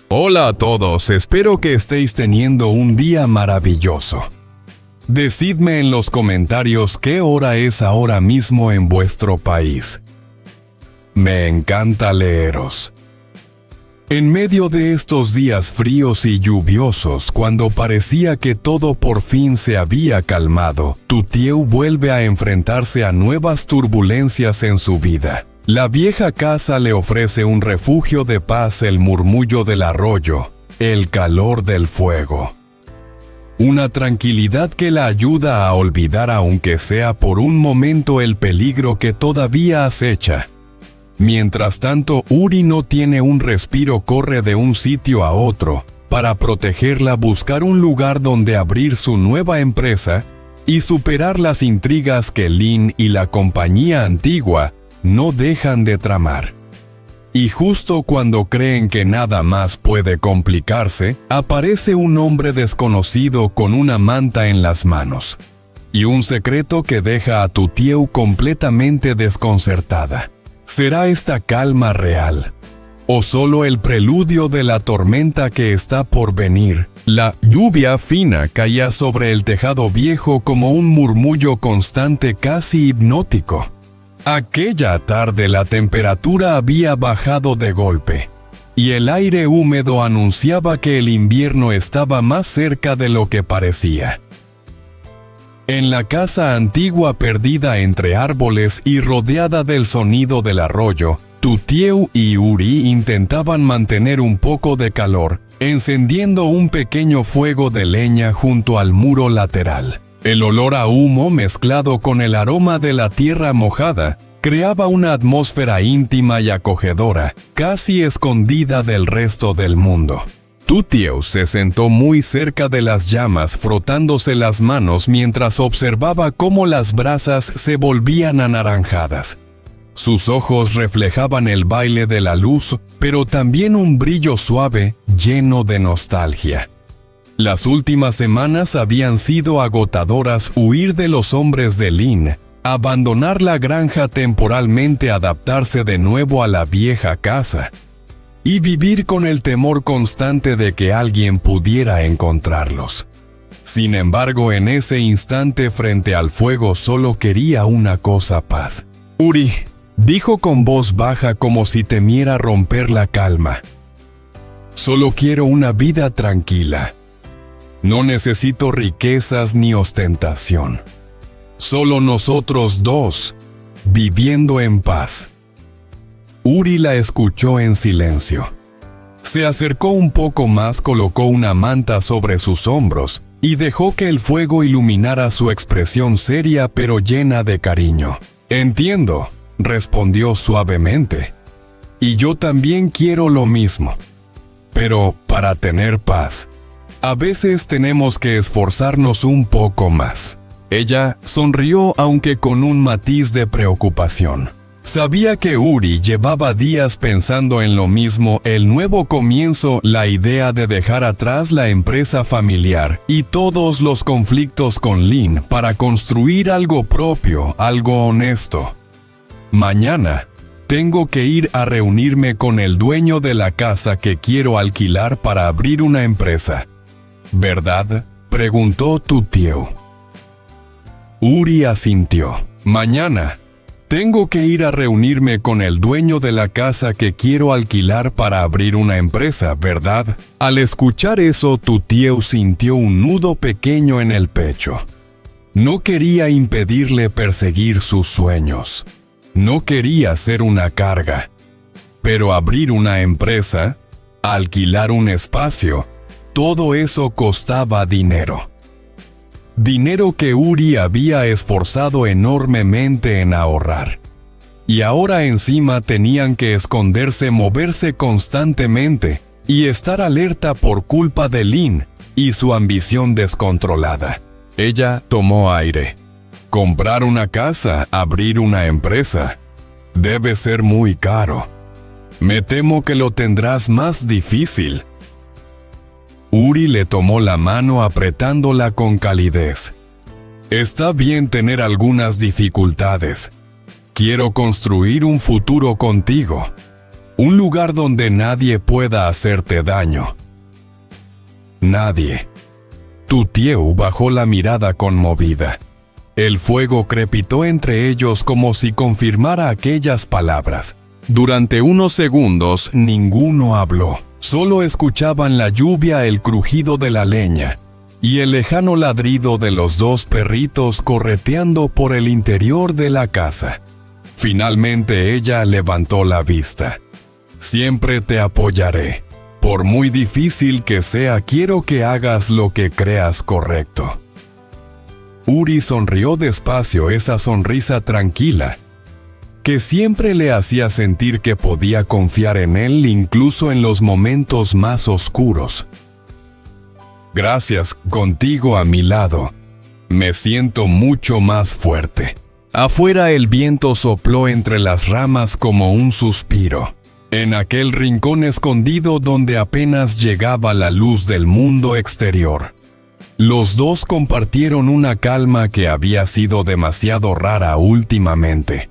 Hola a todos, espero que estéis teniendo un día maravilloso. Decidme en los comentarios qué hora es ahora mismo en vuestro país. Me encanta leeros. En medio de estos días fríos y lluviosos, cuando parecía que todo por fin se había calmado, Tutieu vuelve a enfrentarse a nuevas turbulencias en su vida. La vieja casa le ofrece un refugio de paz, el murmullo del arroyo, el calor del fuego. Una tranquilidad que la ayuda a olvidar, aunque sea por un momento, el peligro que todavía acecha. Mientras tanto, Uri no tiene un respiro, corre de un sitio a otro para protegerla, buscar un lugar donde abrir su nueva empresa y superar las intrigas que Lin y la compañía antigua no dejan de tramar. Y justo cuando creen que nada más puede complicarse, aparece un hombre desconocido con una manta en las manos y un secreto que deja a Tutieu completamente desconcertada. ¿Será esta calma real? ¿O solo el preludio de la tormenta que está por venir? La lluvia fina caía sobre el tejado viejo como un murmullo constante, casi hipnótico. Aquella tarde la temperatura había bajado de golpe, y el aire húmedo anunciaba que el invierno estaba más cerca de lo que parecía. En la casa antigua, perdida entre árboles y rodeada del sonido del arroyo, Tutieu y Uri intentaban mantener un poco de calor, encendiendo un pequeño fuego de leña junto al muro lateral. El olor a humo mezclado con el aroma de la tierra mojada creaba una atmósfera íntima y acogedora, casi escondida del resto del mundo. Tutieu se sentó muy cerca de las llamas, frotándose las manos mientras observaba cómo las brasas se volvían anaranjadas. Sus ojos reflejaban el baile de la luz, pero también un brillo suave, lleno de nostalgia. Las últimas semanas habían sido agotadoras. Huir de los hombres de Lin, abandonar la granja temporalmente, adaptarse de nuevo a la vieja casa y vivir con el temor constante de que alguien pudiera encontrarlos. Sin embargo, en ese instante frente al fuego solo quería una cosa: paz. Uri, dijo con voz baja como si temiera romper la calma. Solo quiero una vida tranquila. No necesito riquezas ni ostentación. Solo nosotros dos, viviendo en paz. Uri la escuchó en silencio. Se acercó un poco más, colocó una manta sobre sus hombros y dejó que el fuego iluminara su expresión seria pero llena de cariño. Entiendo, respondió suavemente. Y yo también quiero lo mismo. Pero para tener paz, a veces tenemos que esforzarnos un poco más. Ella sonrió, aunque con un matiz de preocupación. Sabía que Uri llevaba días pensando en lo mismo: el nuevo comienzo, la idea de dejar atrás la empresa familiar y todos los conflictos con Lin para construir algo propio, algo honesto. Mañana tengo que ir a reunirme con el dueño de la casa que quiero alquilar para abrir una empresa. ¿Verdad?, preguntó Tutieu. Uri asintió. Mañana tengo que ir a reunirme con el dueño de la casa que quiero alquilar para abrir una empresa, ¿verdad? Al escuchar eso, Tutieu sintió un nudo pequeño en el pecho. No quería impedirle perseguir sus sueños. No quería ser una carga. Pero abrir una empresa, alquilar un espacio, todo eso costaba dinero. Dinero que Uri había esforzado enormemente en ahorrar. Y ahora encima tenían que esconderse, moverse constantemente y estar alerta por culpa de Lin y su ambición descontrolada. Ella tomó aire. Comprar una casa, abrir una empresa, debe ser muy caro. Me temo que lo tendrás más difícil. Uri le tomó la mano apretándola con calidez. Está bien tener algunas dificultades. Quiero construir un futuro contigo. Un lugar donde nadie pueda hacerte daño. Nadie. Tutieu bajó la mirada conmovida. El fuego crepitó entre ellos como si confirmara aquellas palabras. Durante unos segundos ninguno habló. Solo escuchaban la lluvia, el crujido de la leña y el lejano ladrido de los dos perritos correteando por el interior de la casa. Finalmente ella levantó la vista. Siempre te apoyaré. Por muy difícil que sea, quiero que hagas lo que creas correcto. Uri sonrió despacio, esa sonrisa tranquila, que siempre le hacía sentir que podía confiar en él incluso en los momentos más oscuros. Gracias, contigo a mi lado, me siento mucho más fuerte. Afuera el viento sopló entre las ramas como un suspiro. En aquel rincón escondido donde apenas llegaba la luz del mundo exterior, los dos compartieron una calma que había sido demasiado rara últimamente.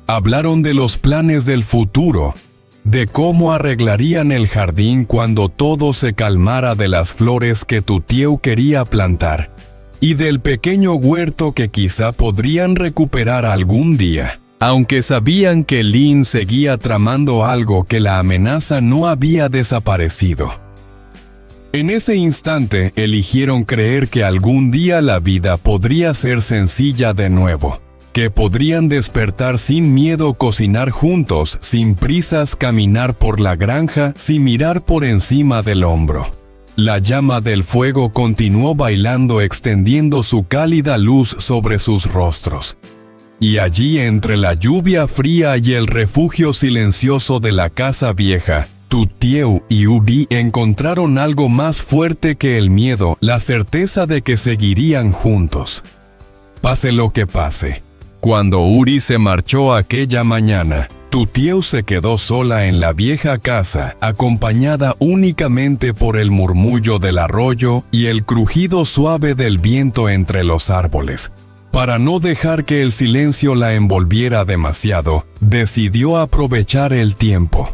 Hablaron de los planes del futuro, de cómo arreglarían el jardín cuando todo se calmara, de las flores que Tutieu quería plantar, y del pequeño huerto que quizá podrían recuperar algún día. Aunque sabían que Lin seguía tramando algo, que la amenaza no había desaparecido. En ese instante eligieron creer que algún día la vida podría ser sencilla de nuevo, que podrían despertar sin miedo, cocinar juntos, sin prisas, caminar por la granja, sin mirar por encima del hombro. La llama del fuego continuó bailando, extendiendo su cálida luz sobre sus rostros. Y allí, entre la lluvia fría y el refugio silencioso de la casa vieja, Tutieu y Uri encontraron algo más fuerte que el miedo, la certeza de que seguirían juntos. Pase lo que pase. Cuando Uri se marchó aquella mañana, Tutieu se quedó sola en la vieja casa, acompañada únicamente por el murmullo del arroyo y el crujido suave del viento entre los árboles. Para no dejar que el silencio la envolviera demasiado, decidió aprovechar el tiempo.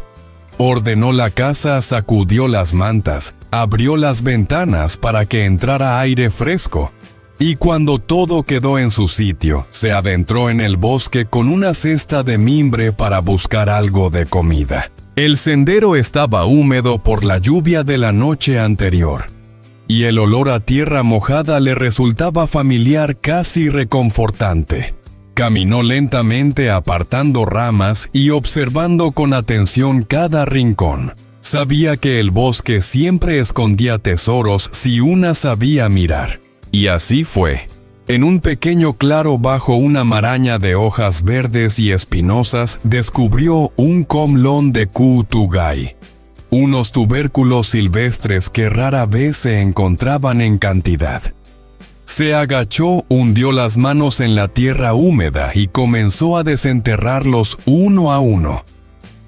Ordenó la casa, sacudió las mantas, abrió las ventanas para que entrara aire fresco. Y cuando todo quedó en su sitio, se adentró en el bosque con una cesta de mimbre para buscar algo de comida. El sendero estaba húmedo por la lluvia de la noche anterior, y el olor a tierra mojada le resultaba familiar, casi reconfortante. Caminó lentamente, apartando ramas y observando con atención cada rincón. Sabía que el bosque siempre escondía tesoros si una sabía mirar. Y así fue. En un pequeño claro bajo una maraña de hojas verdes y espinosas, descubrió un comlón de Kutugai, unos tubérculos silvestres que rara vez se encontraban en cantidad. Se agachó, hundió las manos en la tierra húmeda y comenzó a desenterrarlos uno a uno.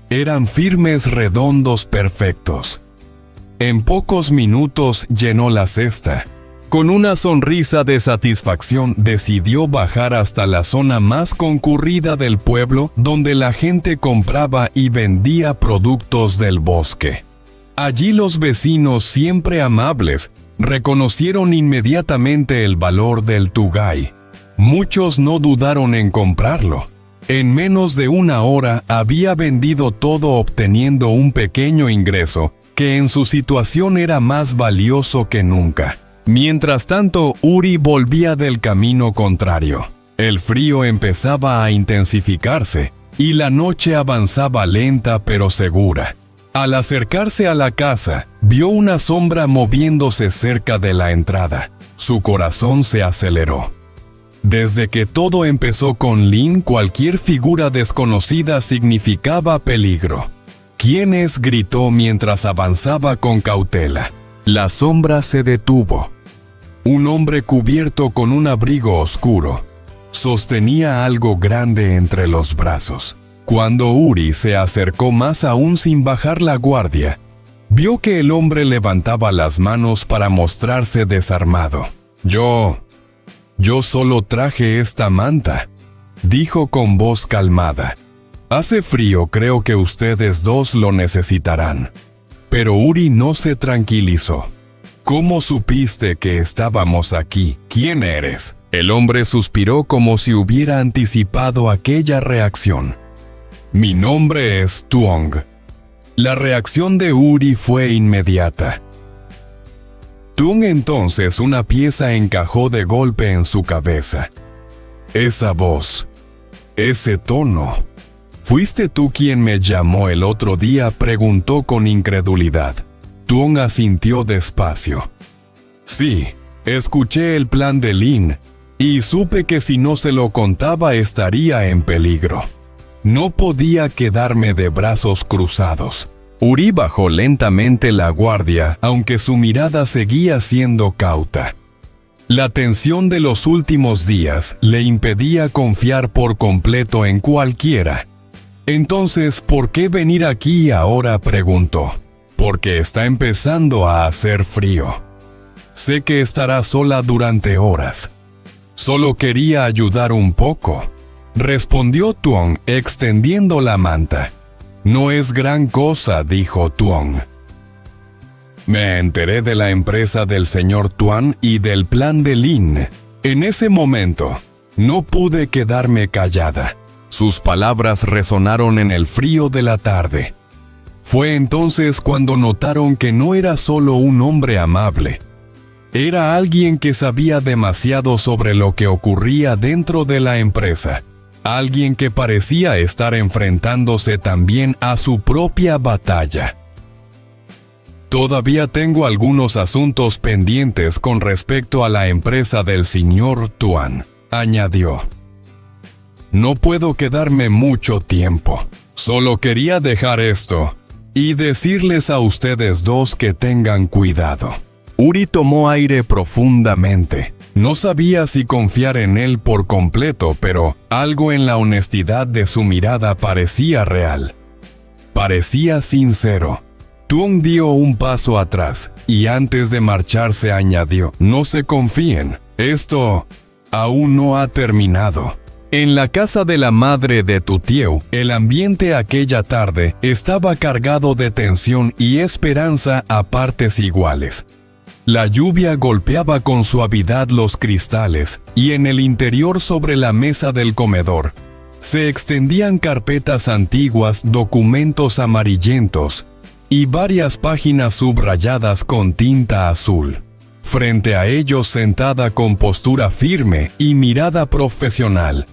Eran firmes, redondos, perfectos. En pocos minutos llenó la cesta. Con una sonrisa de satisfacción, decidió bajar hasta la zona más concurrida del pueblo, donde la gente compraba y vendía productos del bosque. Allí los vecinos, siempre amables, reconocieron inmediatamente el valor del tugai. Muchos no dudaron en comprarlo. En menos de una hora había vendido todo, obteniendo un pequeño ingreso, que en su situación era más valioso que nunca. Mientras tanto, Uri volvía del camino contrario. El frío empezaba a intensificarse, y la noche avanzaba lenta pero segura. Al acercarse a la casa, vio una sombra moviéndose cerca de la entrada. Su corazón se aceleró. Desde que todo empezó con Lin, cualquier figura desconocida significaba peligro. ¿Quién es?, gritó mientras avanzaba con cautela. La sombra se detuvo. Un hombre cubierto con un abrigo oscuro sostenía algo grande entre los brazos. Cuando Uri se acercó más aún sin bajar la guardia, vio que el hombre levantaba las manos para mostrarse desarmado. Yo solo traje esta manta, dijo con voz calmada. Hace frío, creo que ustedes dos lo necesitarán. Pero Uri no se tranquilizó. ¿Cómo supiste que estábamos aquí? ¿Quién eres? El hombre suspiró como si hubiera anticipado aquella reacción. Mi nombre es Tuong. La reacción de Uri fue inmediata. Tuong, entonces una pieza encajó de golpe en su cabeza. Esa voz, ese tono. ¿Fuiste tú quien me llamó el otro día?, preguntó con incredulidad. Tuong asintió despacio. Sí, escuché el plan de Lin, y supe que si no se lo contaba estaría en peligro. No podía quedarme de brazos cruzados. Uri bajó lentamente la guardia, aunque su mirada seguía siendo cauta. La tensión de los últimos días le impedía confiar por completo en cualquiera. Entonces, ¿por qué venir aquí ahora?, preguntó. Porque está empezando a hacer frío. Sé que estará sola durante horas. Solo quería ayudar un poco, respondió Tuong, extendiendo la manta. No es gran cosa, dijo Tuong. Me enteré de la empresa del señor Tuan y del plan de Lin. En ese momento, no pude quedarme callada. Sus palabras resonaron en el frío de la tarde. Fue entonces cuando notaron que no era solo un hombre amable. Era alguien que sabía demasiado sobre lo que ocurría dentro de la empresa. Alguien que parecía estar enfrentándose también a su propia batalla. Todavía tengo algunos asuntos pendientes con respecto a la empresa del señor Tuan, añadió. No puedo quedarme mucho tiempo. Solo quería dejar esto y decirles a ustedes dos que tengan cuidado. Uri tomó aire profundamente. No sabía si confiar en él por completo, pero algo en la honestidad de su mirada parecía real. Parecía sincero. Tuong dio un paso atrás y antes de marcharse añadió: no se confíen, esto aún no ha terminado. En la casa de la madre de Tutieu, el ambiente aquella tarde estaba cargado de tensión y esperanza a partes iguales. La lluvia golpeaba con suavidad los cristales, y en el interior, sobre la mesa del comedor, se extendían carpetas antiguas, documentos amarillentos y varias páginas subrayadas con tinta azul. Frente a ellos, sentada con postura firme y mirada profesional,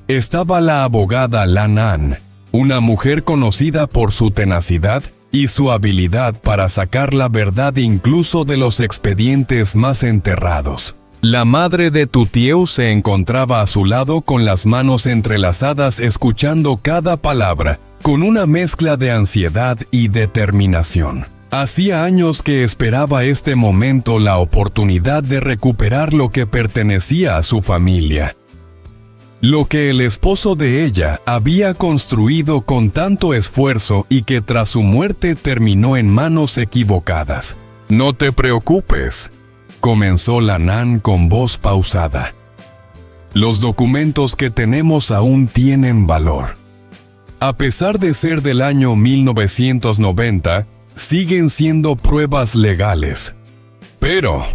estaba la abogada Lan An, una mujer conocida por su tenacidad y su habilidad para sacar la verdad incluso de los expedientes más enterrados. La madre de Tutieu se encontraba a su lado con las manos entrelazadas, escuchando cada palabra, con una mezcla de ansiedad y determinación. Hacía años que esperaba este momento, la oportunidad de recuperar lo que pertenecía a su familia. Lo que el esposo de ella había construido con tanto esfuerzo y que tras su muerte terminó en manos equivocadas. No te preocupes, comenzó Lan An con voz pausada. Los documentos que tenemos aún tienen valor. A pesar de ser del año 1990, siguen siendo pruebas legales. Pero,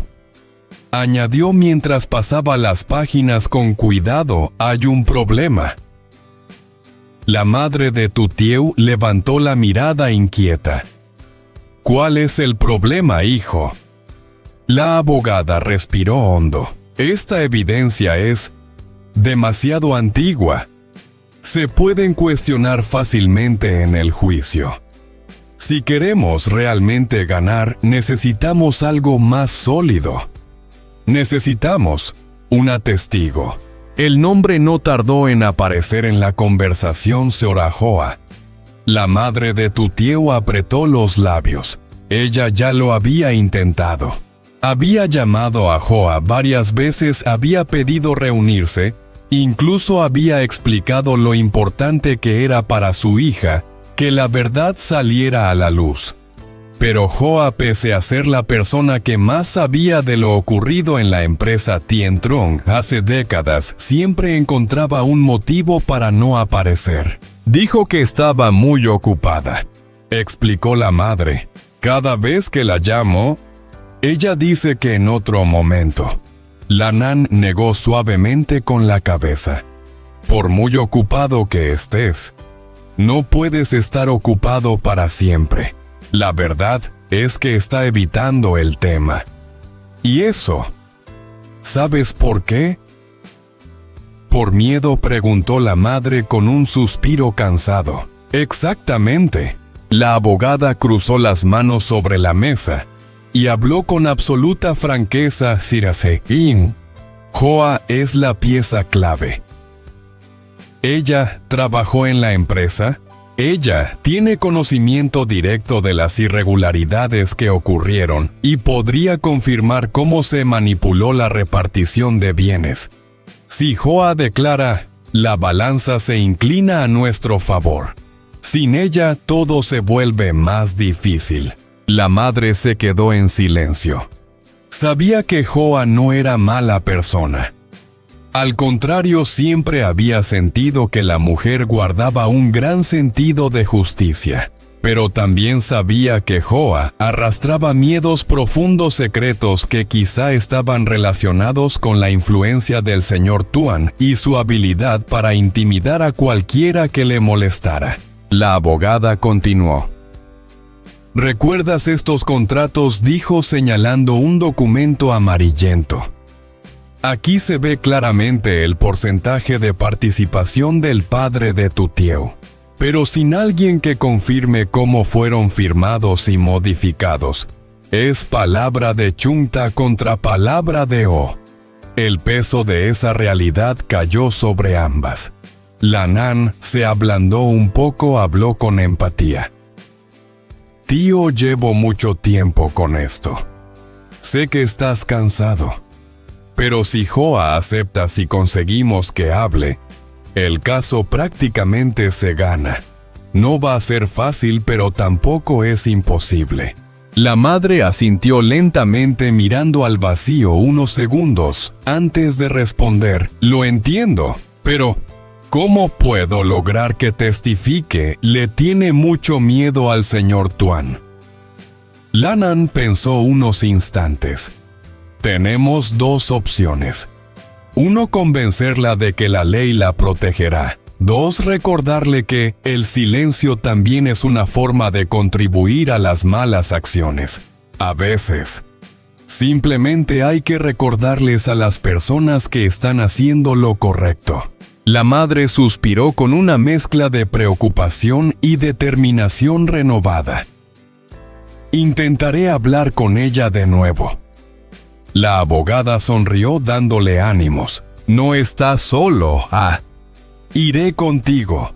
añadió mientras pasaba las páginas con cuidado, hay un problema. La madre de Tutieu levantó la mirada inquieta. ¿Cuál es el problema, hijo? La abogada respiró hondo. Esta evidencia es demasiado antigua. Se pueden cuestionar fácilmente en el juicio. Si queremos realmente ganar, necesitamos algo más sólido. Necesitamos un testigo. El nombre no tardó en aparecer en la conversación. Seorajoa. La madre de Tutieu apretó los labios. Ella ya lo había intentado. Había llamado a Joa varias veces, había pedido reunirse, incluso había explicado lo importante que era para su hija que la verdad saliera a la luz. Pero Joa, pese a ser la persona que más sabía de lo ocurrido en la empresa Tien Trong hace décadas, siempre encontraba un motivo para no aparecer. Dijo que estaba muy ocupada, explicó la madre. Cada vez que la llamo, ella dice que en otro momento. Lanan negó suavemente con la cabeza. Por muy ocupado que estés, no puedes estar ocupado para siempre. La verdad es que está evitando el tema. ¿Y eso? ¿Sabes por qué? Por miedo, preguntó la madre con un suspiro cansado. Exactamente. La abogada cruzó las manos sobre la mesa y habló con absoluta franqueza. Sirasein, Joa es la pieza clave. Ella trabajó en la empresa. Ella tiene conocimiento directo de las irregularidades que ocurrieron y podría confirmar cómo se manipuló la repartición de bienes. Si Joa declara, la balanza se inclina a nuestro favor. Sin ella, todo se vuelve más difícil. La madre se quedó en silencio. Sabía que Joa no era mala persona. Al contrario, siempre había sentido que la mujer guardaba un gran sentido de justicia. Pero también sabía que Joa arrastraba miedos profundos secretos que quizá estaban relacionados con la influencia del señor Tuan y su habilidad para intimidar a cualquiera que le molestara. La abogada continuó. ¿Recuerdas estos contratos?, dijo señalando un documento amarillento. Aquí se ve claramente el porcentaje de participación del padre de tu tío, pero sin alguien que confirme cómo fueron firmados y modificados. Es palabra de Chunta contra palabra de O. El peso de esa realidad cayó sobre ambas. Lanan se ablandó un poco, habló con empatía. Tío, llevo mucho tiempo con esto. Sé que estás cansado. Pero si Joa acepta, si conseguimos que hable, el caso prácticamente se gana. No va a ser fácil, pero tampoco es imposible. La madre asintió lentamente mirando al vacío unos segundos antes de responder. Lo entiendo, pero ¿cómo puedo lograr que testifique? Le tiene mucho miedo al señor Tuan. Lanan pensó unos instantes. Tenemos dos opciones. 1, convencerla de que la ley la protegerá. 2, recordarle que el silencio también es una forma de contribuir a las malas acciones. A veces, simplemente hay que recordarles a las personas que están haciendo lo correcto. La madre suspiró con una mezcla de preocupación y determinación renovada. Intentaré hablar con ella de nuevo. La abogada sonrió dándole ánimos. No estás solo, iré contigo.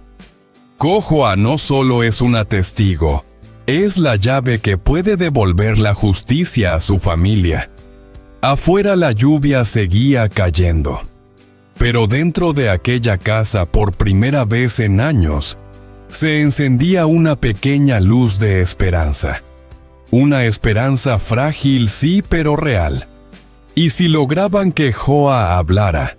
Joa no solo es una testigo, es la llave que puede devolver la justicia a su familia. Afuera la lluvia seguía cayendo. Pero dentro de aquella casa, por primera vez en años, se encendía una pequeña luz de esperanza. Una esperanza frágil, sí, pero real. Y si lograban que Joa hablara,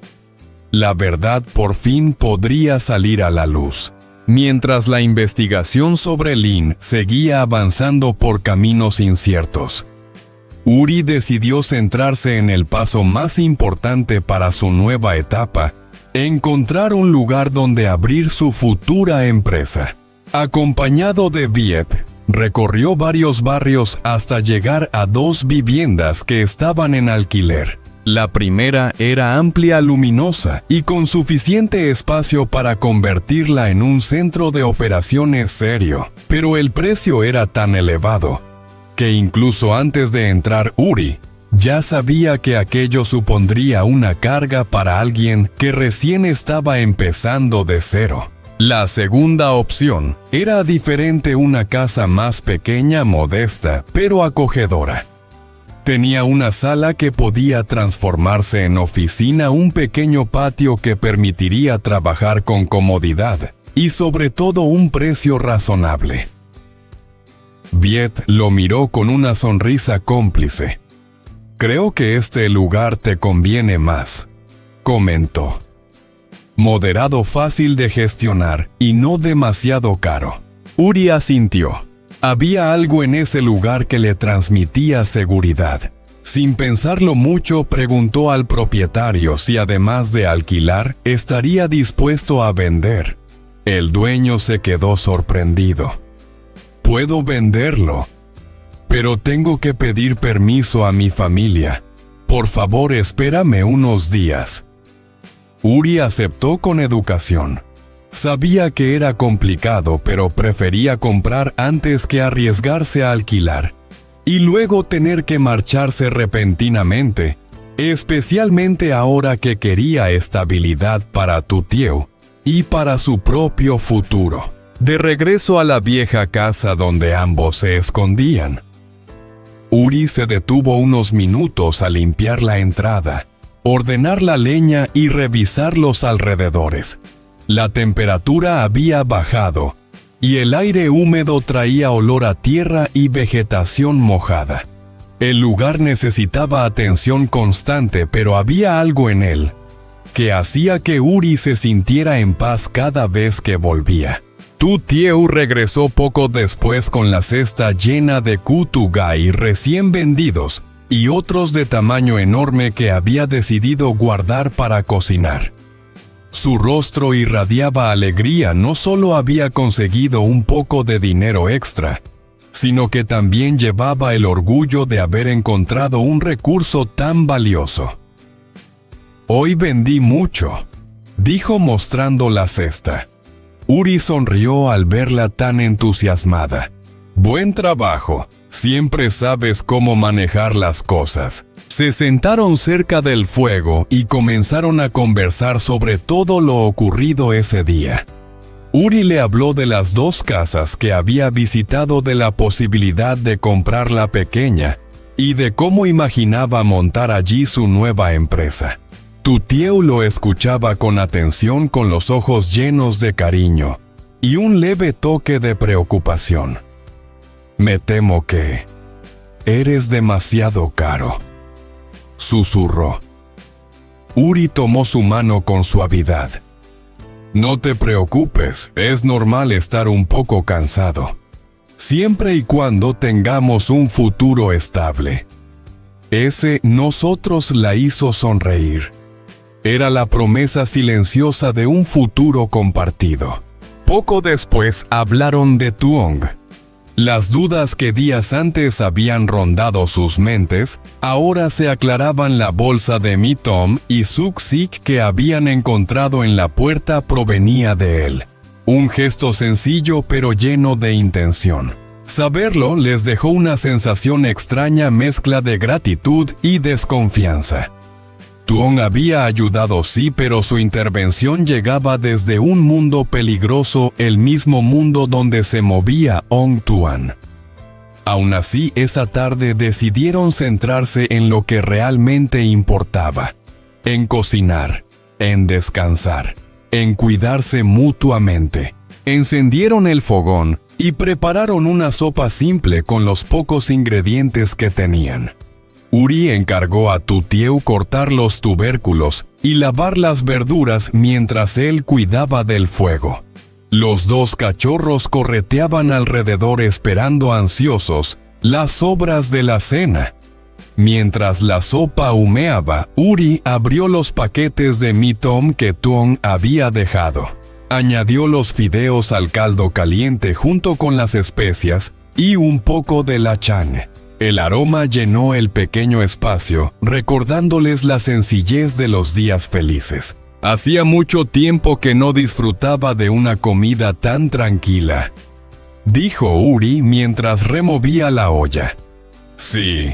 la verdad por fin podría salir a la luz. Mientras la investigación sobre Lin seguía avanzando por caminos inciertos, Uri decidió centrarse en el paso más importante para su nueva etapa: encontrar un lugar donde abrir su futura empresa. Acompañado de Viet, recorrió varios barrios hasta llegar a 2 viviendas que estaban en alquiler. La primera era amplia, luminosa y con suficiente espacio para convertirla en un centro de operaciones serio, pero el precio era tan elevado que incluso antes de entrar, Uri ya sabía que aquello supondría una carga para alguien que recién estaba empezando de cero. La segunda opción era diferente: una casa más pequeña, modesta, pero acogedora. Tenía una sala que podía transformarse en oficina, un pequeño patio que permitiría trabajar con comodidad y sobre todo un precio razonable. Viet lo miró con una sonrisa cómplice. Creo que este lugar te conviene más, comentó. moderado, fácil de gestionar y no demasiado caro. Uri asintió. Había algo en ese lugar que le transmitía seguridad. Sin pensarlo mucho, preguntó al propietario si además de alquilar, estaría dispuesto a vender. El dueño se quedó sorprendido. «Puedo venderlo, pero tengo que pedir permiso a mi familia. Por favor, espérame unos días». Uri aceptó con educación. Sabía que era complicado, pero prefería comprar antes que arriesgarse a alquilar. Y luego tener que marcharse repentinamente, especialmente ahora que quería estabilidad para Tutieu y para su propio futuro. De regreso a la vieja casa donde ambos se escondían, Uri se detuvo unos minutos a limpiar la entrada, ordenar la leña y revisar los alrededores. La temperatura había bajado, y el aire húmedo traía olor a tierra y vegetación mojada. El lugar necesitaba atención constante, pero había algo en él que hacía que Uri se sintiera en paz cada vez que volvía. Tutieu regresó poco después con la cesta llena de kutugai recién vendidos y otros de tamaño enorme que había decidido guardar para cocinar. Su rostro irradiaba alegría. No solo había conseguido un poco de dinero extra, sino que también llevaba el orgullo de haber encontrado un recurso tan valioso. «Hoy vendí mucho», dijo mostrando la cesta. Uri sonrió al verla tan entusiasmada. «Buen trabajo, siempre sabes cómo manejar las cosas». Se sentaron cerca del fuego y comenzaron a conversar sobre todo lo ocurrido ese día. Uri le habló de las dos casas que había visitado, de la posibilidad de comprar la pequeña y de cómo imaginaba montar allí su nueva empresa. Tutieu lo escuchaba con atención, con los ojos llenos de cariño y un leve toque de preocupación. «Me temo que eres demasiado caro», susurró. Uri tomó su mano con suavidad. «No te preocupes, es normal estar un poco cansado, siempre y cuando tengamos un futuro estable». Ese nosotros la hizo sonreír. Era la promesa silenciosa de un futuro compartido. Poco después hablaron de Tuong. Las dudas que días antes habían rondado sus mentes, ahora se aclaraban. La bolsa de Mitom y Suksik que habían encontrado en la puerta provenía de él. Un gesto sencillo pero lleno de intención. Saberlo les dejó una sensación extraña, mezcla de gratitud y desconfianza. Tuong había ayudado, sí, pero su intervención llegaba desde un mundo peligroso, el mismo mundo donde se movía Ong Tuan. Aún así, esa tarde decidieron centrarse en lo que realmente importaba: en cocinar, en descansar, en cuidarse mutuamente. Encendieron el fogón y prepararon una sopa simple con los pocos ingredientes que tenían. Uri encargó a Tutieu cortar los tubérculos y lavar las verduras mientras él cuidaba del fuego. Los dos cachorros correteaban alrededor esperando ansiosos las sobras de la cena. Mientras la sopa humeaba, Uri abrió los paquetes de Mitom que Tuong había dejado. Añadió los fideos al caldo caliente junto con las especias y un poco de la chan. El aroma llenó el pequeño espacio, recordándoles la sencillez de los días felices. Hacía mucho tiempo que no disfrutaba de una comida tan tranquila, dijo Uri mientras removía la olla. «Sí,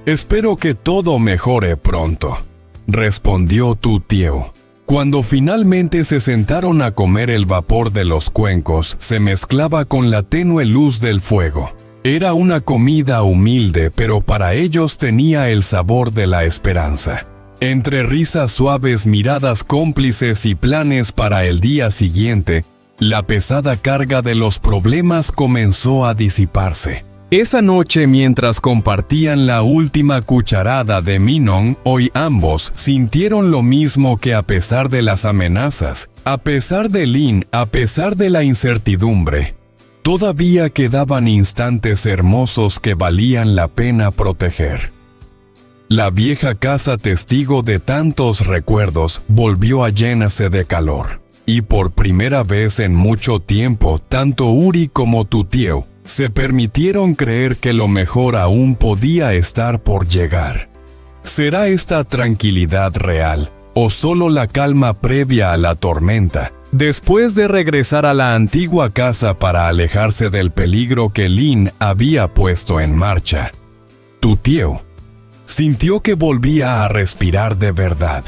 espero que todo mejore pronto», respondió Tutieu. Cuando finalmente se sentaron a comer, el vapor de los cuencos se mezclaba con la tenue luz del fuego. Era una comida humilde, pero para ellos tenía el sabor de la esperanza. Entre risas suaves, miradas cómplices y planes para el día siguiente, la pesada carga de los problemas comenzó a disiparse. Esa noche, mientras compartían la última cucharada de Minong, hoy ambos sintieron lo mismo, que a pesar de las amenazas, a pesar de Lin, a pesar de la incertidumbre, todavía quedaban instantes hermosos que valían la pena proteger. La vieja casa, testigo de tantos recuerdos, volvió a llenarse de calor. Y por primera vez en mucho tiempo, tanto Uri como Tutieu se permitieron creer que lo mejor aún podía estar por llegar. ¿Será esta tranquilidad real o solo la calma previa a la tormenta? Después de regresar a la antigua casa para alejarse del peligro que Lin había puesto en marcha, Tutieu sintió que volvía a respirar de verdad.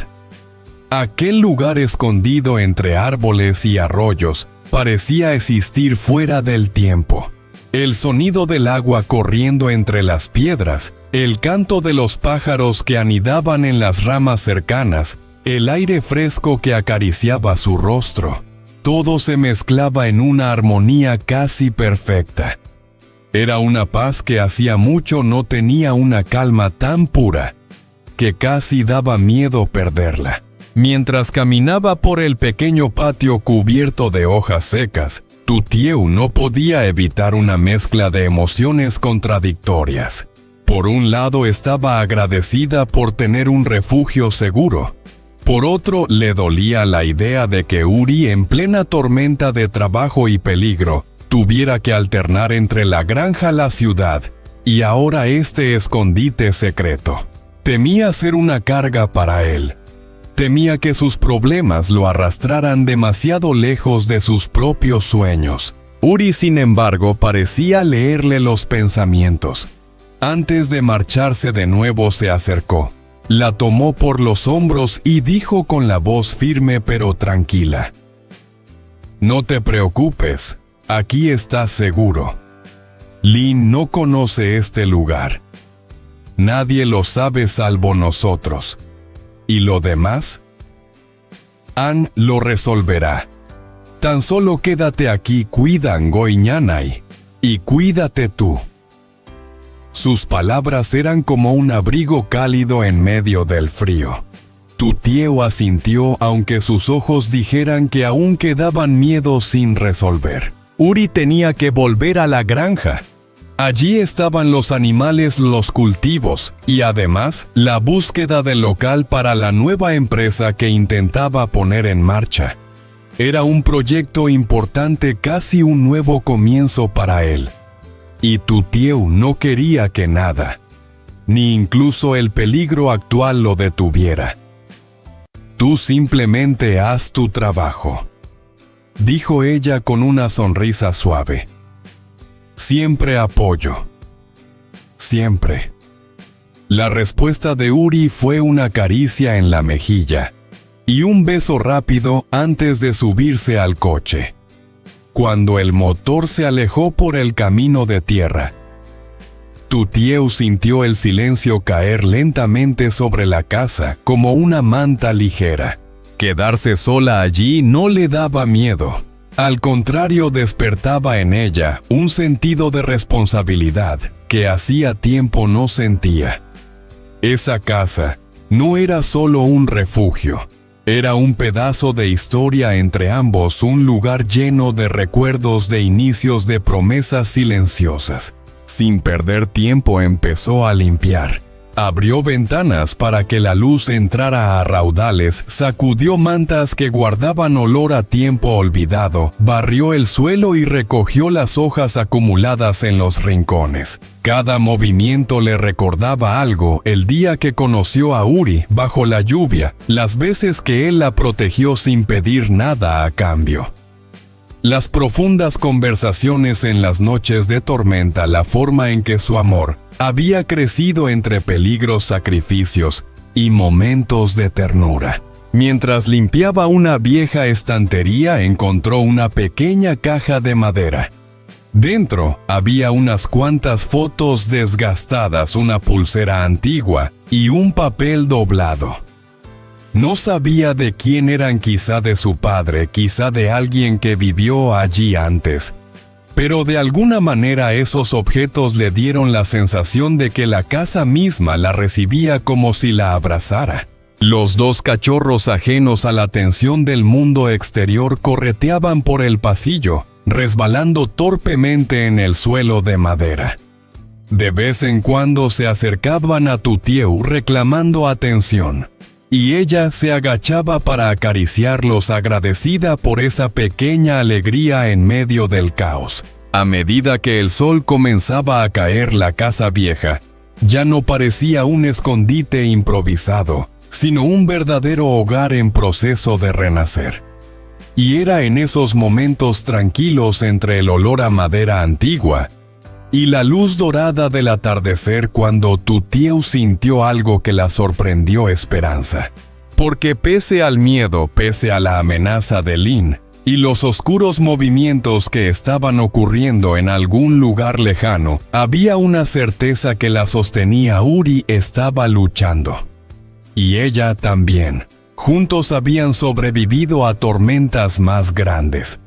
Aquel lugar escondido entre árboles y arroyos parecía existir fuera del tiempo. El sonido del agua corriendo entre las piedras, el canto de los pájaros que anidaban en las ramas cercanas, el aire fresco que acariciaba su rostro, todo se mezclaba en una armonía casi perfecta. Era una paz que hacía mucho no tenía, una calma tan pura que casi daba miedo perderla. Mientras caminaba por el pequeño patio cubierto de hojas secas, Tutieu no podía evitar una mezcla de emociones contradictorias. Por un lado, estaba agradecida por tener un refugio seguro. Por otro, le dolía la idea de que Uri, en plena tormenta de trabajo y peligro, tuviera que alternar entre la granja, la ciudad y ahora este escondite secreto. Temía ser una carga para él. Temía que sus problemas lo arrastraran demasiado lejos de sus propios sueños. Uri, sin embargo, parecía leerle los pensamientos. Antes de marcharse de nuevo, se acercó, la tomó por los hombros y dijo con la voz firme pero tranquila: «No te preocupes, aquí estás seguro. Lin no conoce este lugar. Nadie lo sabe salvo nosotros. ¿Y lo demás? An lo resolverá. Tan solo quédate aquí, cuidan Goiñanay, y cuídate tú». Sus palabras eran como un abrigo cálido en medio del frío. Tutieu asintió, aunque sus ojos dijeran que aún quedaban miedos sin resolver. Uri tenía que volver a la granja. Allí estaban los animales, los cultivos y además la búsqueda del local para la nueva empresa que intentaba poner en marcha. Era un proyecto importante, casi un nuevo comienzo para él. Y Tutieu no quería que nada, ni incluso el peligro actual, lo detuviera. «Tú simplemente haz tu trabajo», dijo ella con una sonrisa suave. «Siempre apoyo. Siempre». La respuesta de Uri fue una caricia en la mejilla y un beso rápido antes de subirse al coche. Cuando el motor se alejó por el camino de tierra, Tutieu sintió el silencio caer lentamente sobre la casa como una manta ligera. Quedarse sola allí no le daba miedo. Al contrario, despertaba en ella un sentido de responsabilidad que hacía tiempo no sentía. Esa casa no era solo un refugio, era un pedazo de historia entre ambos, un lugar lleno de recuerdos, de inicios, de promesas silenciosas. Sin perder tiempo empezó a limpiar. Abrió ventanas para que la luz entrara a raudales, sacudió mantas que guardaban olor a tiempo olvidado, barrió el suelo y recogió las hojas acumuladas en los rincones. Cada movimiento le recordaba algo: el día que conoció a Uri bajo la lluvia, las veces que él la protegió sin pedir nada a cambio. Las profundas conversaciones en las noches de tormenta, la forma en que su amor había crecido entre peligros, sacrificios y momentos de ternura. Mientras limpiaba una vieja estantería, encontró una pequeña caja de madera. Dentro había unas cuantas fotos desgastadas, una pulsera antigua y un papel doblado. No sabía de quién eran, quizá de su padre, quizá de alguien que vivió allí antes. Pero de alguna manera esos objetos le dieron la sensación de que la casa misma la recibía como si la abrazara. Los dos cachorros ajenos a la atención del mundo exterior correteaban por el pasillo, resbalando torpemente en el suelo de madera. De vez en cuando se acercaban a Tutieu reclamando atención, y ella se agachaba para acariciarlos agradecida por esa pequeña alegría en medio del caos. A medida que el sol comenzaba a caer, la casa vieja ya no parecía un escondite improvisado, sino un verdadero hogar en proceso de renacer. Y era en esos momentos tranquilos entre el olor a madera antigua y la luz dorada del atardecer cuando Tutieu sintió algo que la sorprendió esperanza. Porque pese al miedo, pese a la amenaza de Lin y los oscuros movimientos que estaban ocurriendo en algún lugar lejano, había una certeza que la sostenía. Uri estaba luchando. Y ella también. Juntos habían sobrevivido a tormentas más grandes.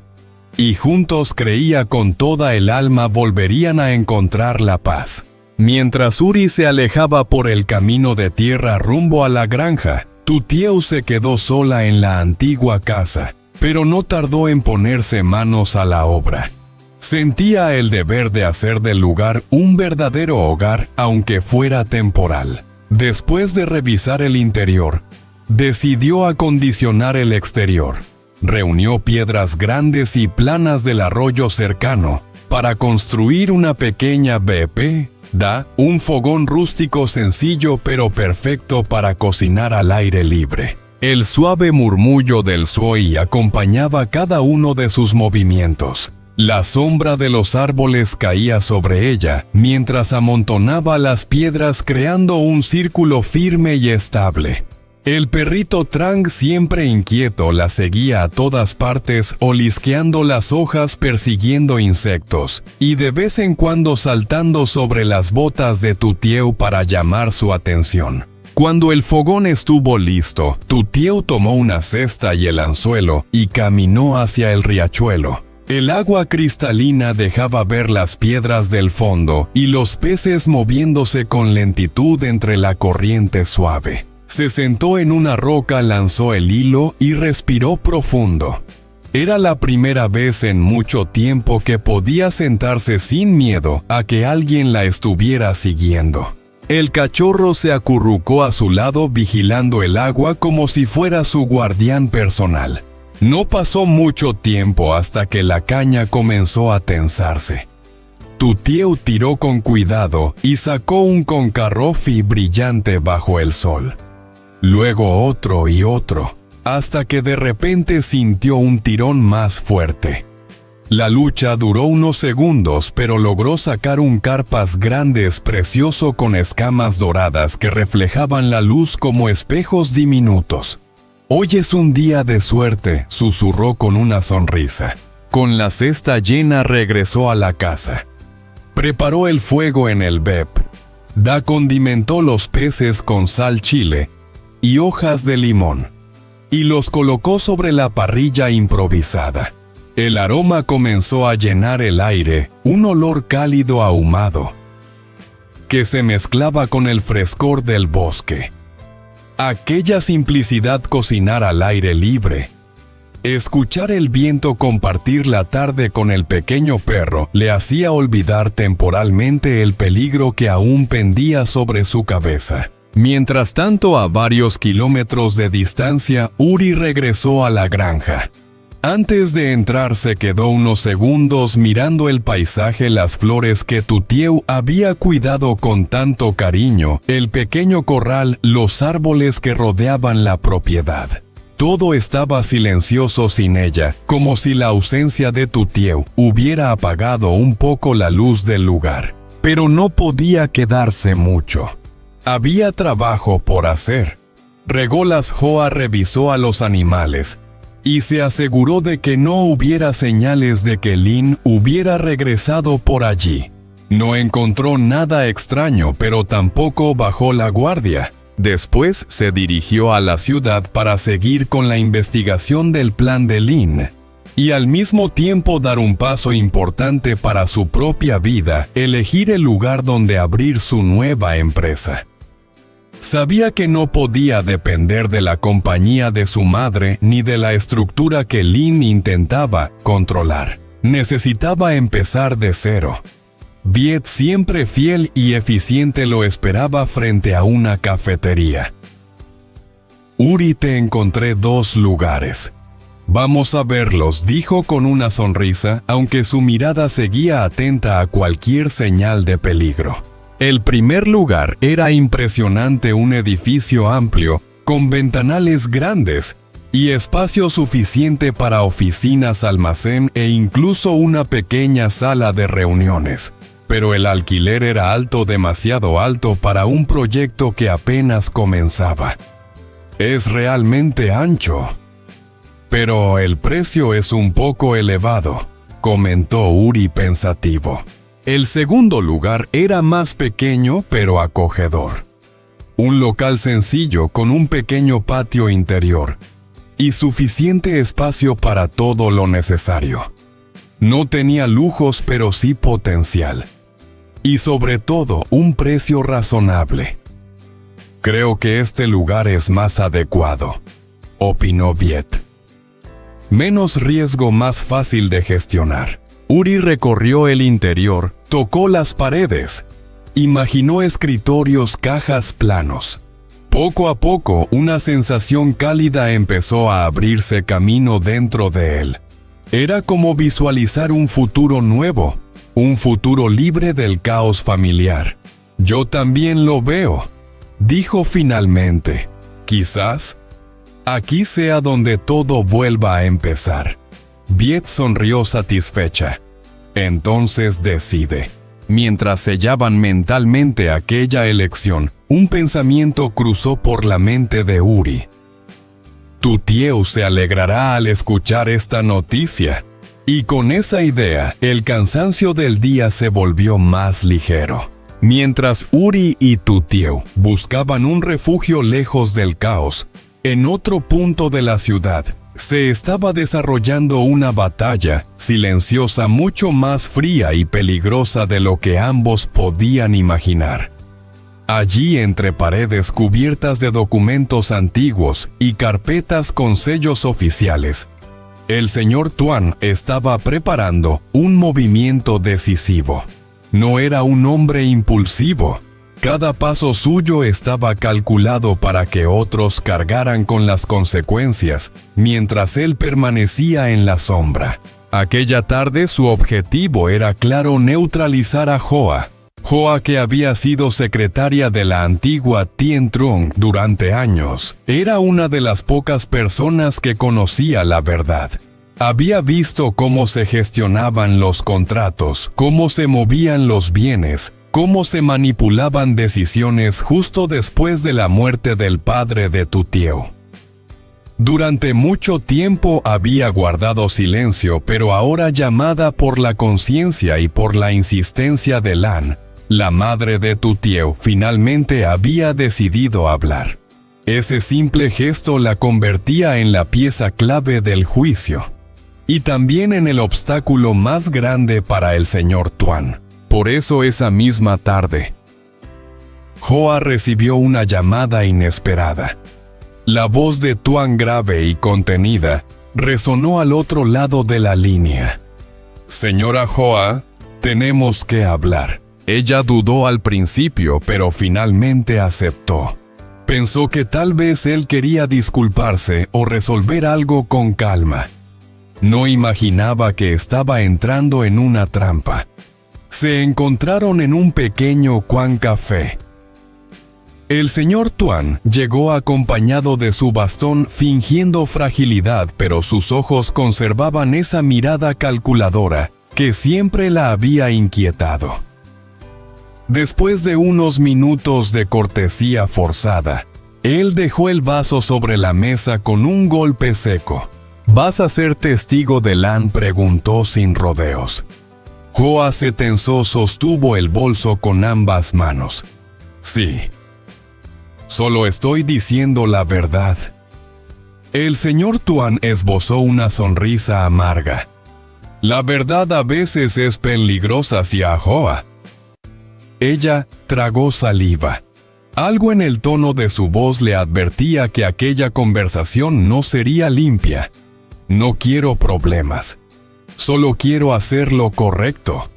Y juntos, creía con toda el alma, volverían a encontrar la paz. Mientras Uri se alejaba por el camino de tierra rumbo a la granja, Tutieu se quedó sola en la antigua casa, pero no tardó en ponerse manos a la obra. Sentía el deber de hacer del lugar un verdadero hogar, aunque fuera temporal. Después de revisar el interior, decidió acondicionar el exterior. Reunió piedras grandes y planas del arroyo cercano para construir una pequeña un fogón rústico sencillo pero perfecto para cocinar al aire libre. El suave murmullo del Suoi acompañaba cada uno de sus movimientos. La sombra de los árboles caía sobre ella mientras amontonaba las piedras creando un círculo firme y estable. El perrito Trang, siempre inquieto, la seguía a todas partes, olisqueando las hojas, persiguiendo insectos, y de vez en cuando saltando sobre las botas de Tutieu para llamar su atención. Cuando el fogón estuvo listo, Tutieu tomó una cesta y el anzuelo y caminó hacia el riachuelo. El agua cristalina dejaba ver las piedras del fondo y los peces moviéndose con lentitud entre la corriente suave. Se sentó en una roca, lanzó el hilo y respiró profundo. Era la primera vez en mucho tiempo que podía sentarse sin miedo a que alguien la estuviera siguiendo. El cachorro se acurrucó a su lado vigilando el agua como si fuera su guardián personal. No pasó mucho tiempo hasta que la caña comenzó a tensarse. Tutieu tiró con cuidado y sacó un concarrofi brillante bajo el sol. Luego otro y otro, hasta que de repente sintió un tirón más fuerte. La lucha duró unos segundos, pero logró sacar un carpas grandes precioso con escamas doradas que reflejaban la luz como espejos diminutos. «Hoy es un día de suerte», susurró con una sonrisa. Con la cesta llena regresó a la casa. Preparó el fuego en el condimentó los peces con sal chile y hojas de limón, y los colocó sobre la parrilla improvisada. El aroma comenzó a llenar el aire, un olor cálido ahumado, que se mezclaba con el frescor del bosque. Aquella simplicidad, cocinar al aire libre, escuchar el viento, compartir la tarde con el pequeño perro, le hacía olvidar temporalmente el peligro que aún pendía sobre su cabeza. Mientras tanto, a varios kilómetros de distancia, Uri regresó a la granja. Antes de entrar se quedó unos segundos mirando el paisaje, las flores que Tutieu había cuidado con tanto cariño, el pequeño corral, los árboles que rodeaban la propiedad. Todo estaba silencioso sin ella, como si la ausencia de Tutieu hubiera apagado un poco la luz del lugar. Pero no podía quedarse mucho. Había trabajo por hacer. Regó las Hoa, revisó a los animales y se aseguró de que no hubiera señales de que Lin hubiera regresado por allí. No encontró nada extraño, pero tampoco bajó la guardia. Después se dirigió a la ciudad para seguir con la investigación del plan de Lin y al mismo tiempo dar un paso importante para su propia vida, elegir el lugar donde abrir su nueva empresa. Sabía que no podía depender de la compañía de su madre ni de la estructura que Lynn intentaba controlar. Necesitaba empezar de cero. Viet, siempre fiel y eficiente, lo esperaba frente a una cafetería. Uri, te encontré 2 lugares. Vamos a verlos, dijo con una sonrisa, aunque su mirada seguía atenta a cualquier señal de peligro. El primer lugar era impresionante, un edificio amplio, con ventanales grandes y espacio suficiente para oficinas, almacén e incluso una pequeña sala de reuniones. Pero el alquiler era alto, demasiado alto para un proyecto que apenas comenzaba. Es realmente ancho. Pero el precio es un poco elevado, comentó Uri pensativo. El segundo lugar era más pequeño pero acogedor. Un local sencillo con un pequeño patio interior y suficiente espacio para todo lo necesario. No tenía lujos, pero sí potencial. Y sobre todo, un precio razonable. Creo que este lugar es más adecuado, opinó Viet. Menos riesgo, más fácil de gestionar. Uri recorrió el interior, tocó las paredes, imaginó escritorios, cajas, planos. Poco a poco, una sensación cálida empezó a abrirse camino dentro de él. Era como visualizar un futuro nuevo, un futuro libre del caos familiar. Yo también lo veo, dijo finalmente. Quizás aquí sea donde todo vuelva a empezar. Viet sonrió satisfecha. Entonces decide. Mientras sellaban mentalmente aquella elección, un pensamiento cruzó por la mente de Uri. Tu tío se alegrará al escuchar esta noticia. Y con esa idea, el cansancio del día se volvió más ligero. Mientras Uri y tu tío buscaban un refugio lejos del caos, en otro punto de la ciudad, se estaba desarrollando una batalla silenciosa, mucho más fría y peligrosa de lo que ambos podían imaginar. Allí, entre paredes cubiertas de documentos antiguos y carpetas con sellos oficiales, el señor Tuan estaba preparando un movimiento decisivo. No era un hombre impulsivo. Cada paso suyo estaba calculado para que otros cargaran con las consecuencias, mientras él permanecía en la sombra. Aquella tarde su objetivo era claro: neutralizar a Hoa. Hoa, que había sido secretaria de la antigua Tien Trung durante años, era una de las pocas personas que conocía la verdad. Había visto cómo se gestionaban los contratos, cómo se movían los bienes, cómo se manipulaban decisiones justo después de la muerte del padre de tu tío. Durante mucho tiempo había guardado silencio, pero ahora, llamada por la conciencia y por la insistencia de Lan, la madre de tu tío, finalmente había decidido hablar. Ese simple gesto la convertía en la pieza clave del juicio, y también en el obstáculo más grande para el señor Tuan. Por eso esa misma tarde, Hoa recibió una llamada inesperada. La voz de Tuan, grave y contenida, resonó al otro lado de la línea. Señora Hoa, tenemos que hablar. Ella dudó al principio, pero finalmente aceptó. Pensó que tal vez él quería disculparse o resolver algo con calma. No imaginaba que estaba entrando en una trampa. Se encontraron en un pequeño Quan Café. El señor Tuan llegó acompañado de su bastón, fingiendo fragilidad, pero sus ojos conservaban esa mirada calculadora que siempre la había inquietado. Después de unos minutos de cortesía forzada, él dejó el vaso sobre la mesa con un golpe seco. ¿Vas a ser testigo de Lan?, preguntó sin rodeos. Hoa se tensó, sostuvo el bolso con ambas manos. Sí. Solo estoy diciendo la verdad. El señor Tuan esbozó una sonrisa amarga. La verdad a veces es peligrosa hacia Hoa. Ella tragó saliva. Algo en el tono de su voz le advertía que aquella conversación no sería limpia. No quiero problemas. Solo quiero hacer lo correcto.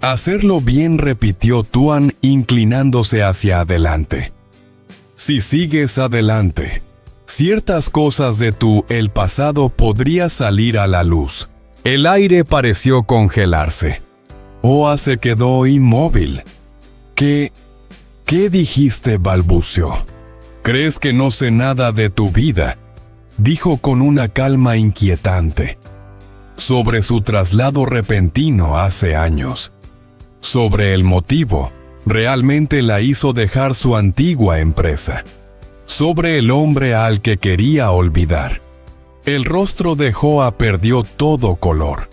Hacerlo bien, repitió Tuan, inclinándose hacia adelante. Si sigues adelante, ciertas cosas de el pasado podrían salir a la luz. El aire pareció congelarse. Hoa se quedó inmóvil. ¿Qué dijiste?, balbuceó. ¿Crees que no sé nada de tu vida?, dijo con una calma inquietante. Sobre su traslado repentino hace años. Sobre el motivo, realmente la hizo dejar su antigua empresa. Sobre el hombre al que quería olvidar. El rostro de Hoa perdió todo color.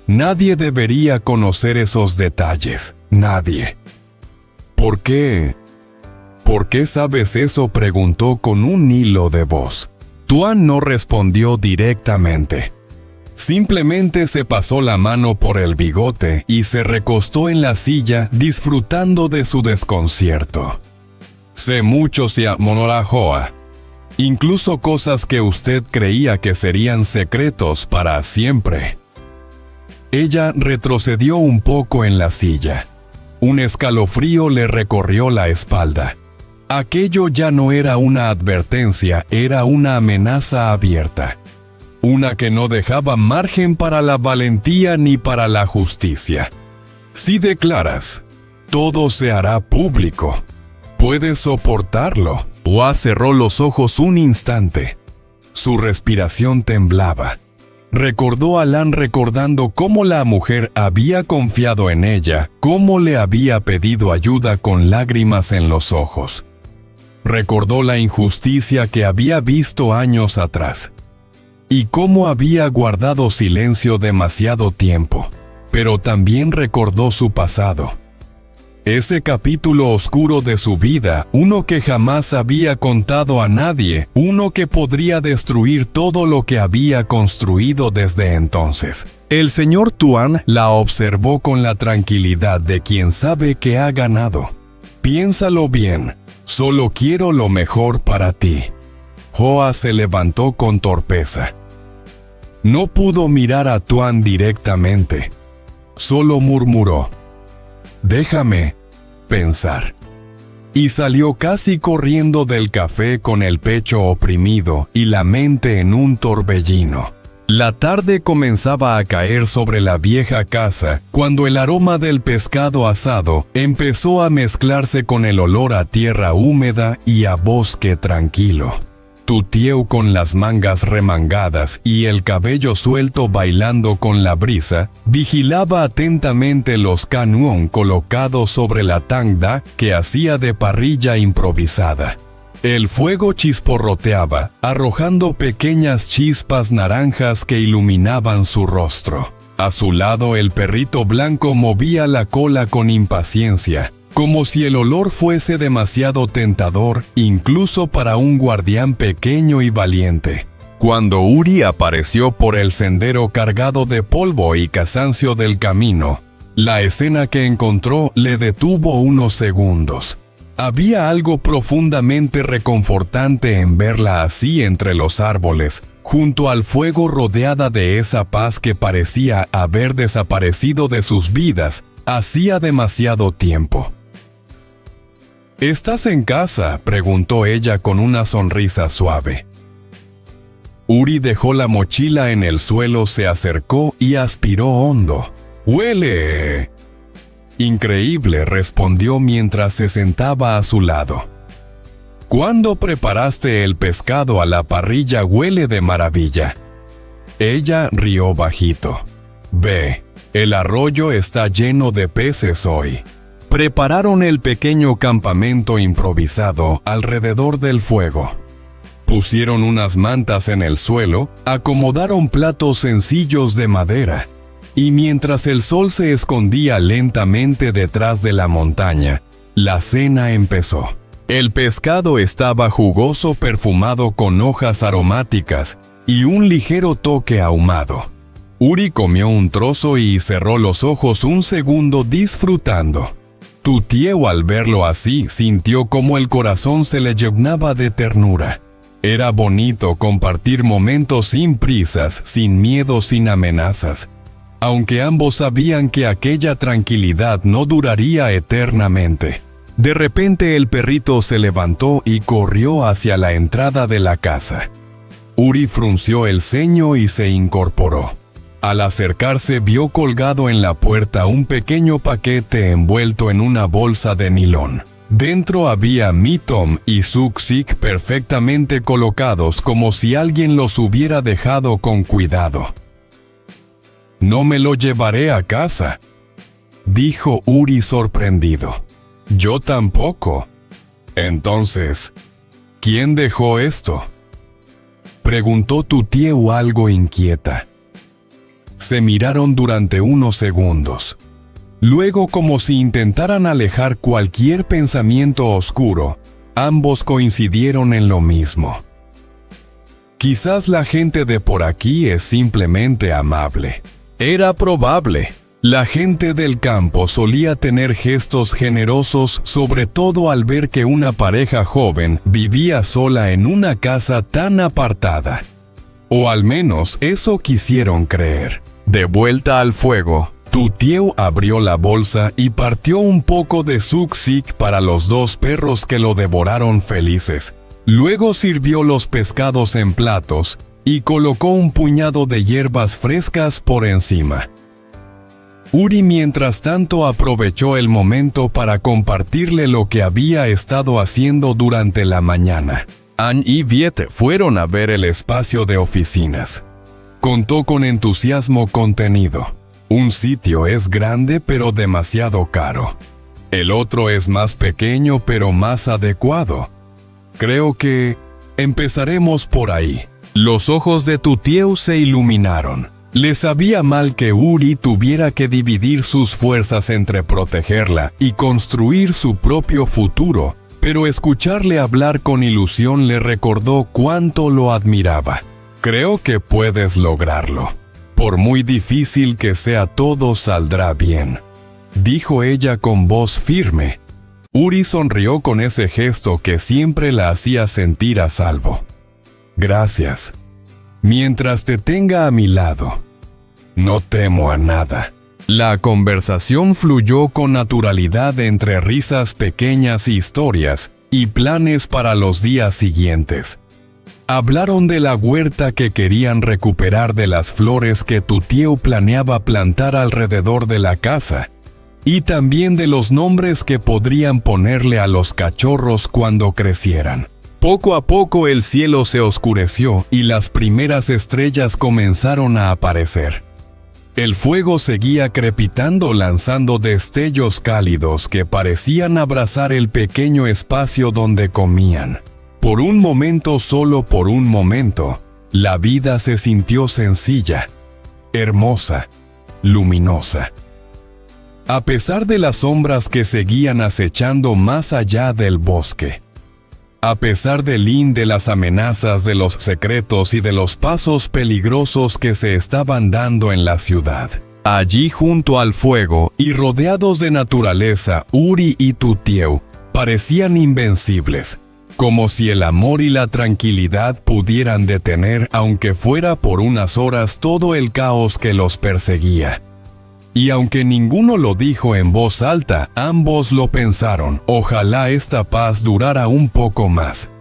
Nadie debería conocer esos detalles, nadie. ¿Por qué? ¿Por qué sabes eso?, preguntó con un hilo de voz. Tuan no respondió directamente. Simplemente se pasó la mano por el bigote y se recostó en la silla, disfrutando de su desconcierto. Sé mucho, se amoló Hoa. Incluso cosas que usted creía que serían secretos para siempre. Ella retrocedió un poco en la silla. Un escalofrío le recorrió la espalda. Aquello ya no era una advertencia, era una amenaza abierta. Una que no dejaba margen para la valentía ni para la justicia. Si declaras, todo se hará público. ¿Puedes soportarlo? Hoa cerró los ojos un instante. Su respiración temblaba. Recordó a Lan, recordando cómo la mujer había confiado en ella, cómo le había pedido ayuda con lágrimas en los ojos. Recordó la injusticia que había visto años atrás. Y cómo había guardado silencio demasiado tiempo. Pero también recordó su pasado. Ese capítulo oscuro de su vida, uno que jamás había contado a nadie, uno que podría destruir todo lo que había construido desde entonces. El señor Tuan la observó con la tranquilidad de quien sabe que ha ganado. Piénsalo bien, solo quiero lo mejor para ti. Hoa se levantó con torpeza. No pudo mirar a Tuan directamente. Solo murmuró: «Déjame pensar». Y salió casi corriendo del café con el pecho oprimido y la mente en un torbellino. La tarde comenzaba a caer sobre la vieja casa cuando el aroma del pescado asado empezó a mezclarse con el olor a tierra húmeda y a bosque tranquilo. Tutieu, con las mangas remangadas y el cabello suelto bailando con la brisa, vigilaba atentamente los canuón colocados sobre la tangda que hacía de parrilla improvisada. El fuego chisporroteaba, arrojando pequeñas chispas naranjas que iluminaban su rostro. A su lado, el perrito blanco movía la cola con impaciencia, como si el olor fuese demasiado tentador, incluso para un guardián pequeño y valiente. Cuando Uri apareció por el sendero cargado de polvo y cansancio del camino, la escena que encontró le detuvo unos segundos. Había algo profundamente reconfortante en verla así entre los árboles, junto al fuego, rodeada de esa paz que parecía haber desaparecido de sus vidas hacía demasiado tiempo. ¿Estás en casa?, preguntó ella con una sonrisa suave. Uri dejó la mochila en el suelo, se acercó y aspiró hondo. «¡Huele!». «Increíble», respondió mientras se sentaba a su lado. «¿Cuándo preparaste el pescado a la parrilla? Huele de maravilla». Ella rió bajito. «Ve, el arroyo está lleno de peces hoy». Prepararon el pequeño campamento improvisado alrededor del fuego. Pusieron unas mantas en el suelo, acomodaron platos sencillos de madera, y mientras el sol se escondía lentamente detrás de la montaña, la cena empezó. El pescado estaba jugoso, perfumado con hojas aromáticas y un ligero toque ahumado. Uri comió un trozo y cerró los ojos un segundo disfrutando. Tutieu, al verlo así, sintió como el corazón se le llenaba de ternura. Era bonito compartir momentos sin prisas, sin miedo, sin amenazas. Aunque ambos sabían que aquella tranquilidad no duraría eternamente. De repente el perrito se levantó y corrió hacia la entrada de la casa. Uri frunció el ceño y se incorporó. Al acercarse vio colgado en la puerta un pequeño paquete envuelto en una bolsa de nilón. Dentro había Mitom y Suksik perfectamente colocados como si alguien los hubiera dejado con cuidado. «No me lo llevaré a casa», dijo Uri sorprendido. «Yo tampoco». «Entonces, ¿quién dejó esto?», preguntó Tutieu algo inquieta. Se miraron durante unos segundos. Luego, como si intentaran alejar cualquier pensamiento oscuro, ambos coincidieron en lo mismo. «Quizás la gente de por aquí es simplemente amable». Era probable. La gente del campo solía tener gestos generosos, sobre todo al ver que una pareja joven vivía sola en una casa tan apartada. O al menos eso quisieron creer. De vuelta al fuego, Tutieu abrió la bolsa y partió un poco de Suksik para los dos perros que lo devoraron felices. Luego sirvió los pescados en platos y colocó un puñado de hierbas frescas por encima. Uri, mientras tanto, aprovechó el momento para compartirle lo que había estado haciendo durante la mañana. Ann y Viet fueron a ver el espacio de oficinas. Contó con entusiasmo contenido. Un sitio es grande pero demasiado caro. El otro es más pequeño pero más adecuado. Creo que empezaremos por ahí. Los ojos de Tutieu se iluminaron. Le sabía mal que Uri tuviera que dividir sus fuerzas entre protegerla y construir su propio futuro, pero escucharle hablar con ilusión le recordó cuánto lo admiraba. «Creo que puedes lograrlo. Por muy difícil que sea, todo saldrá bien», dijo ella con voz firme. Uri sonrió con ese gesto que siempre la hacía sentir a salvo. «Gracias. Mientras te tenga a mi lado, no temo a nada». La conversación fluyó con naturalidad entre risas, pequeñas historias y planes para los días siguientes. Hablaron de la huerta que querían recuperar, de las flores que Tutieu planeaba plantar alrededor de la casa, y también de los nombres que podrían ponerle a los cachorros cuando crecieran. Poco a poco el cielo se oscureció y las primeras estrellas comenzaron a aparecer. El fuego seguía crepitando, lanzando destellos cálidos que parecían abrazar el pequeño espacio donde comían. Por un momento, solo por un momento, la vida se sintió sencilla, hermosa, luminosa. A pesar de las sombras que seguían acechando más allá del bosque. A pesar de las amenazas, de los secretos y de los pasos peligrosos que se estaban dando en la ciudad. Allí, junto al fuego y rodeados de naturaleza, Uri y Tutieu parecían invencibles, como si el amor y la tranquilidad pudieran detener, aunque fuera por unas horas, todo el caos que los perseguía. Y aunque ninguno lo dijo en voz alta, ambos lo pensaron. Ojalá esta paz durara un poco más.